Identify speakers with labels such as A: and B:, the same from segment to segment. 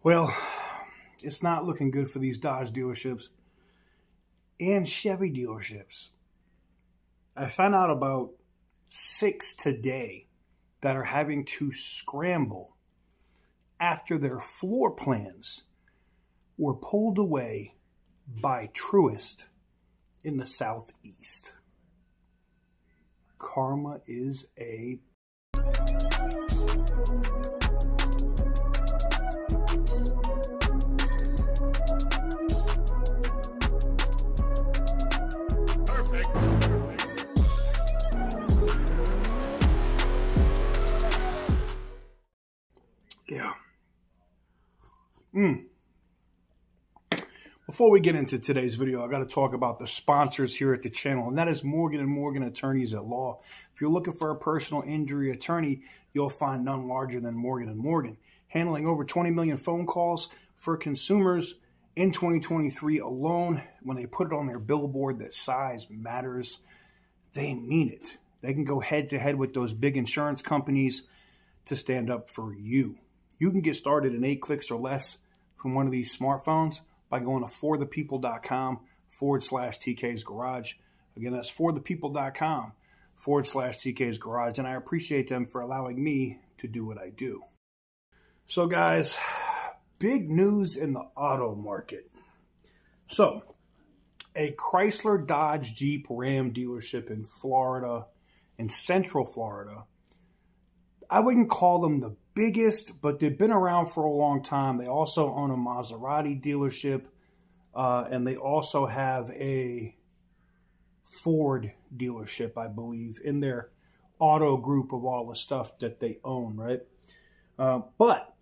A: Well, it's not looking good for these Dodge dealerships and Chevy dealerships. I found out about 6 today that are having to scramble after their floor plans were pulled away by Truist in the Southeast. Karma is a... Yeah. Before we get into today's video, I got to talk about the sponsors here at the channel, and that is Morgan & Morgan Attorneys at Law. If you're looking for a personal injury attorney, you'll find none larger than Morgan & Morgan, handling over 20 million phone calls for consumers in 2023 alone. When they put it on their billboard that size matters, they mean it. They can go head-to-head with those big insurance companies to stand up for you. You can get started in 8 clicks or less from one of these smartphones by going to forthepeople.com/TK's Garage. Again, that's forthepeople.com/TK's Garage. And I appreciate them for allowing me to do what I do. So guys, big news in the auto market. So a Chrysler, Dodge, Jeep, Ram dealership in Florida, in Central Florida, I wouldn't call them the biggest, but they've been around for a long time. They also own a Maserati dealership, and they also have a Ford dealership, I believe, in their auto group of all the stuff that they own, right? But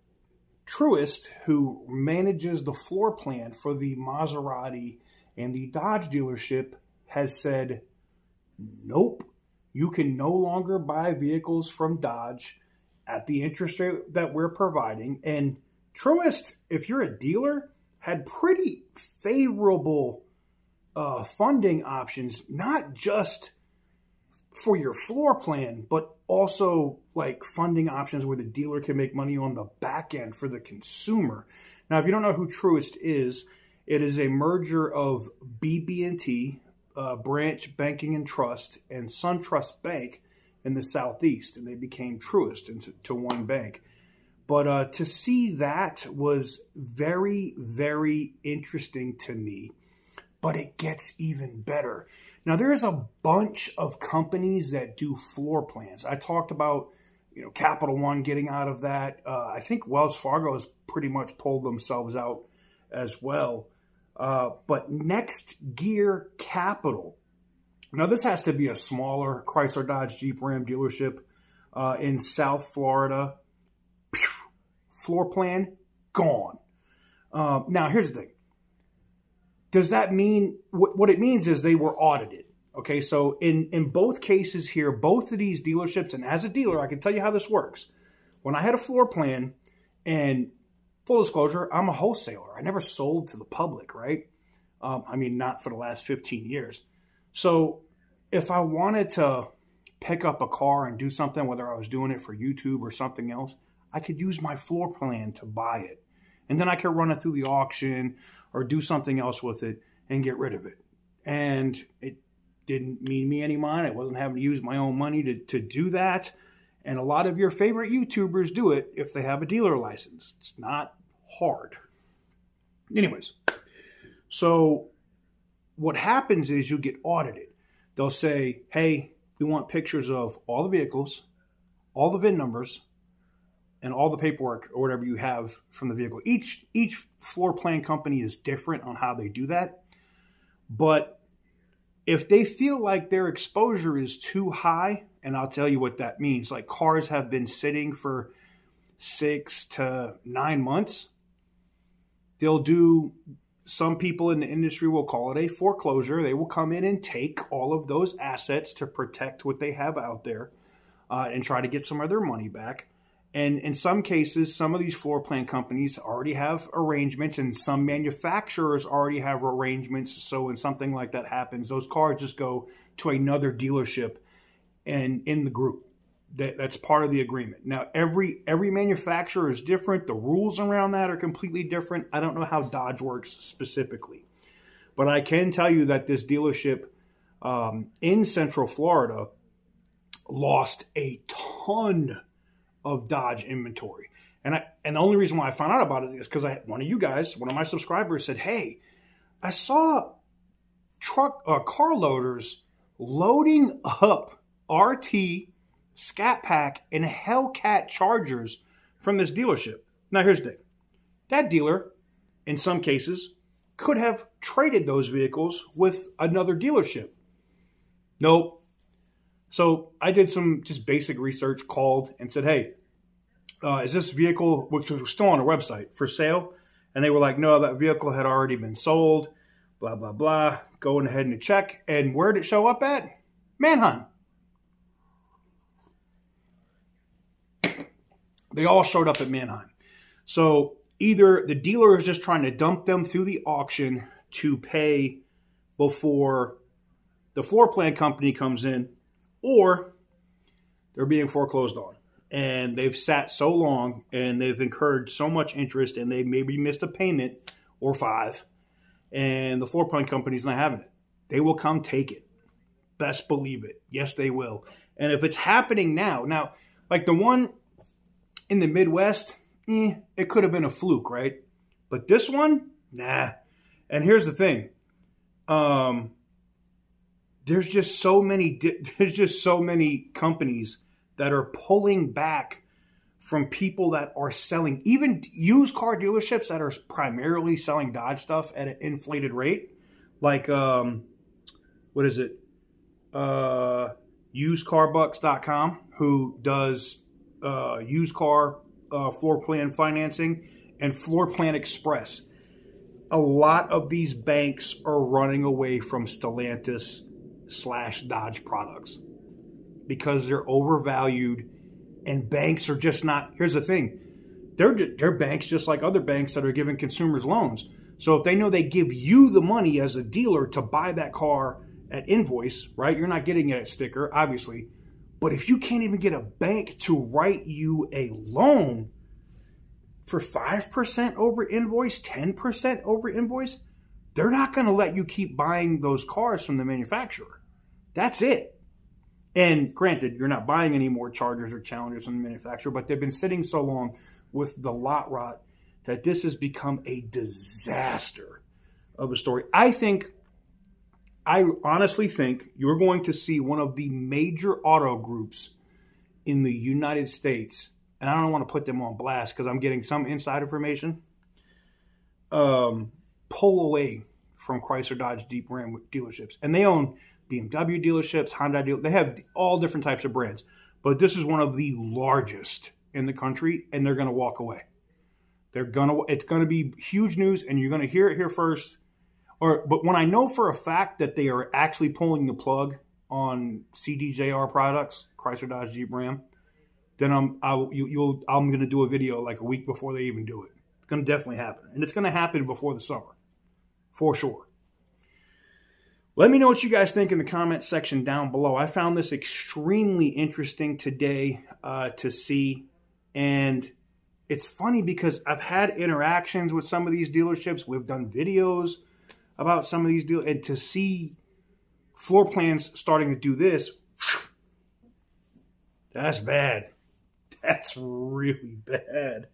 A: Truist, who manages the floor plan for the Maserati and the Dodge dealership, has said, nope, you can no longer buy vehicles from Dodge at the interest rate that we're providing. And Truist, if you're a dealer, had pretty favorable funding options, not just for your floor plan, but also like funding options where the dealer can make money on the back end for the consumer. Now, if you don't know who Truist is, it is a merger of BB&T, Branch Banking and Trust, and SunTrust Bank in the Southeast, and they became Truist into one bank. But to see that was very, very interesting to me. But it gets even better. Now, there's a bunch of companies that do floor plans. I talked about, Capital One getting out of that. I think Wells Fargo has pretty much pulled themselves out as well. But Next Gear Capital. Now, this has to be a smaller Chrysler, Dodge, Jeep, Ram dealership in South Florida. Floor plan, gone. Now, here's the thing. Does that mean, what it means is they were audited. Okay, so in both cases here, both of these dealerships, and as a dealer, I can tell you how this works. When I had a floor plan, and full disclosure, I'm a wholesaler. I never sold to the public, right? I mean, not for the last 15 years. So if I wanted to pick up a car and do something, whether I was doing it for YouTube or something else, I could use my floor plan to buy it. And then I could run it through the auction or do something else with it and get rid of it. And it didn't mean me any mind. I wasn't having to use my own money to do that. And a lot of your favorite YouTubers do it if they have a dealer license. It's not hard. Anyways, so what happens is you get audited. They'll say, hey, we want pictures of all the vehicles, all the VIN numbers, and all the paperwork or whatever you have from the vehicle. Each floor plan company is different on how they do that. But if they feel like their exposure is too high, and I'll tell you what that means, like cars have been sitting for 6 to 9 months, they'll do, some people in the industry will call it a foreclosure. They will come in and take all of those assets to protect what they have out there and try to get some of their money back. And in some cases, some of these floor plan companies already have arrangements, and some manufacturers already have arrangements. So when something like that happens, those cars just go to another dealership and in the group. That's part of the agreement. Now, every manufacturer is different. The rules around that are completely different. I don't know how Dodge works specifically. But I can tell you that this dealership in Central Florida lost a ton of Dodge inventory. And the only reason why I found out about it is because one of my subscribers said, hey, I saw car loaders loading up RT, Scat Pack, and Hellcat Chargers from this dealership. Now, here's the thing. That dealer, in some cases, could have traded those vehicles with another dealership. Nope. So I did some just basic research, called and said, hey, is this vehicle, which was still on the website, for sale? And they were like, no, that vehicle had already been sold, blah, blah, blah. Going ahead and check. And where did it show up at? Manheim. They all showed up at Manheim. So either the dealer is just trying to dump them through the auction to pay before the floor plan company comes in, or they're being foreclosed on. And they've sat so long and they've incurred so much interest and they maybe missed a payment or 5. And the floor plan company's not having it. They will come take it. Best believe it. Yes, they will. And if it's happening now, like the one in the Midwest, it could have been a fluke, right? But this one, nah. And here's the thing. There's just so many companies that are pulling back from people that are selling, even used car dealerships that are primarily selling Dodge stuff at an inflated rate. Like, what is it? usedcarbucks.com, who does used car floor plan financing, and Floor Plan Express. A lot of these banks are running away from Stellantis/Dodge products because they're overvalued, and banks are just not. Here's the thing. They're banks just like other banks that are giving consumers loans. So if they know they give you the money as a dealer to buy that car at invoice, right? You're not getting it at sticker, obviously. But if you can't even get a bank to write you a loan for 5% over invoice, 10% over invoice, they're not going to let you keep buying those cars from the manufacturer. That's it. And granted, you're not buying any more Chargers or Challengers from the manufacturer, but they've been sitting so long with the lot rot that this has become a disaster of a story. I honestly think you're going to see one of the major auto groups in the United States, and I don't want to put them on blast because I'm getting some inside information, pull away from Chrysler, Dodge, Jeep, Ram dealerships. And they own BMW dealerships, Honda dealerships. They have all different types of brands. But this is one of the largest in the country, and they're going to walk away. It's going to be huge news, and you're going to hear it here first. But when I know for a fact that they are actually pulling the plug on CDJR products, Chrysler, Dodge, Jeep, Ram, then I'm going to do a video like a week before they even do it. It's going to definitely happen, and it's going to happen before the summer, for sure. Let me know what you guys think in the comment section down below. I found this extremely interesting today to see, and it's funny because I've had interactions with some of these dealerships. We've done videos about some of these deals, and to see floor plans starting to do this, that's bad. That's really bad.